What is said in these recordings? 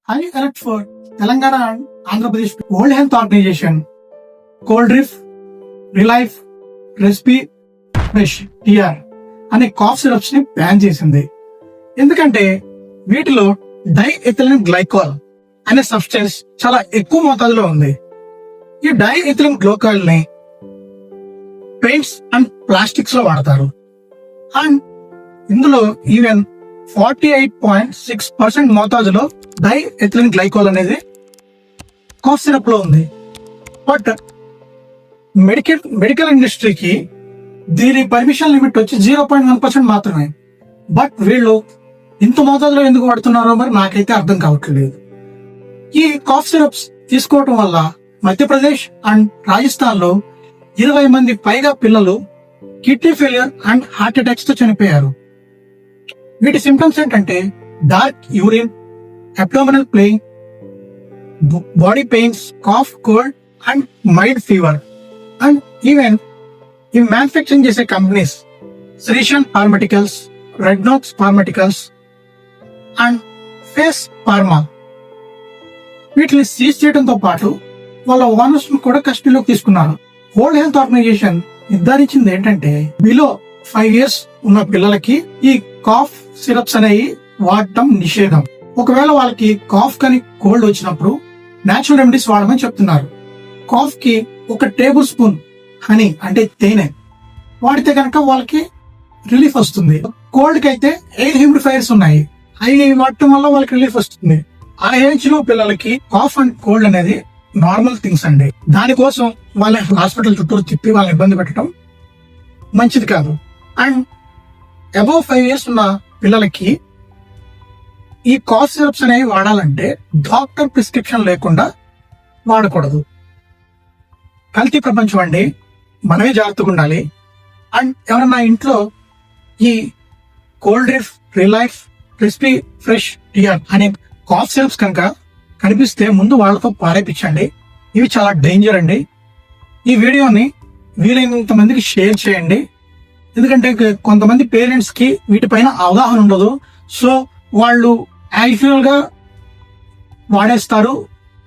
High alert for Telangana and Andhra Pradesh World Health Organization, Coldriff, Relife, Respi, Fresh, TR అనే cough syrups ని ban చేసింది. ఎందుకంటే వీటిలో diethylene glycol అనే substance చాలా ఎక్కువ మోతాదులో ఉంది. ఈ డైఎథిలిన్ గ్లైకాల్ ని పెయింట్స్ అండ్ ప్లాస్టిక్స్ లో వాడతారు. అండ్ ఇందులో ఈవెన్ 48.6% మోతాదులో డైఎథిలిన్ గ్లైకాల్ అనేది కాఫ్ సిరప్ లో ఉంది. బట్ మెడికల్ ఇండస్ట్రీకి దీని పర్మిషన్ లిమిట్ వచ్చి 0.1% మాత్రమే. బట్ వీళ్ళు ఇంత మోతాదులో ఎందుకు వాడుతున్నారో మరి నాకైతే అర్థం కావట్లేదు. ఈ కాఫ్ సిరప్స్ తీసుకోవటం వల్ల మధ్యప్రదేశ్ అండ్ రాజస్థాన్ లో 20 మంది పైగా పిల్లలు kidney failure and heart attacks తో చనిపోయారు. వీటి సిమ్టమ్స్ ఏంటంటే dark urine, abdominal pain, body pains, cough, cold and mild fever. And even ఈ మ్యానుఫ్యాక్చరింగ్ చేసే companies Sresan pharmaceuticals, Rednex pharmaceuticals and face pharma వీటిని సీజ్ చేయడంతో పాటు వాళ్ళ ఓనర్స్ కూడా కస్టడీలోకి తీసుకున్నారు. వరల్డ్ హెల్త్ ఆర్గనైజేషన్ నిర్ధారించింది ఏంటంటే బిలో 5 years ఉన్న పిల్లలకి ఈ కాఫ్ సిరప్స్ అనేవి వాడటం నిషేధం. ఒకవేళ వాళ్ళకి కాఫ్ కానీ కోల్డ్ వచ్చినప్పుడు నేచురల్ రెమెడీస్ వాడమని చెప్తున్నారు. కాఫ్ కి 1 టేబుల్ స్పూన్ హనీ అంటే తేనె వాడితే కనుక వాళ్ళకి రిలీఫ్ వస్తుంది. కోల్డ్ కి అయితే ఎయిర్ హ్యూమిడిఫైయర్స్ ఉన్నాయి, అవి వాడటం వల్ల వాళ్ళకి రిలీఫ్ వస్తుంది. ఆ ఏజ్ లో పిల్లలకి కాఫ్ అండ్ కోల్డ్ అనేది నార్మల్ థింగ్స్ అండి. దానికోసం వాళ్ళ హాస్పిటల్ చుట్టూ తిప్పి వాళ్ళని ఇబ్బంది పెట్టడం మంచిది కాదు. అండ్ అబౌవ్ 5 years ఉన్న పిల్లలకి ఈ కాఫ్ సిరప్స్ అనేవి వాడాలంటే డాక్టర్ ప్రిస్క్రిప్షన్ లేకుండా వాడకూడదు. కల్తీ ప్రపంచం అండి, మనమే జాగ్రత్తగా ఉండాలి. అండ్ ఎవరన్నా ఇంట్లో ఈ కోల్డ్రిఫ్, రిలైఫ్, క్రిస్పీ ఫ్రెష్ టియర్ అనే కాఫ్ సిరప్స్ కనుక కనిపిస్తే ముందు వాళ్ళతో పారేపించండి. ఇవి చాలా డేంజర్ అండి. ఈ వీడియోని వీలైనంత మందికి షేర్ చేయండి. ఎందుకంటే కొంతమంది పేరెంట్స్ కి వీటిపైన అవగాహన ఉండదు. సో వాళ్ళు యాక్చువల్ గా వాడేస్తారు.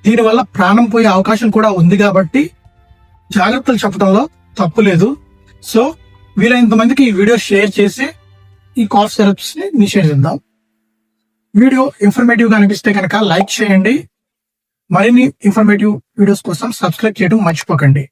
దీనివల్ల ప్రాణం పోయే అవకాశం కూడా ఉంది కాబట్టి జాగ్రత్తలు చెప్పడంలో తప్పు లేదు. సో వీలైనంత మందికి ఈ వీడియో షేర్ చేసి ఈ కాఫ్ సిరప్స్ ని నిషేధిద్దాం. వీడియో ఇన్ఫర్మేటివ్ గా అనిపిస్తే కనుక లైక్ చేయండి. మరిన్ని ఇన్ఫర్మేటివ్ వీడియోస్ కోసం సబ్స్క్రైబ్ చేయడం మర్చిపోకండి.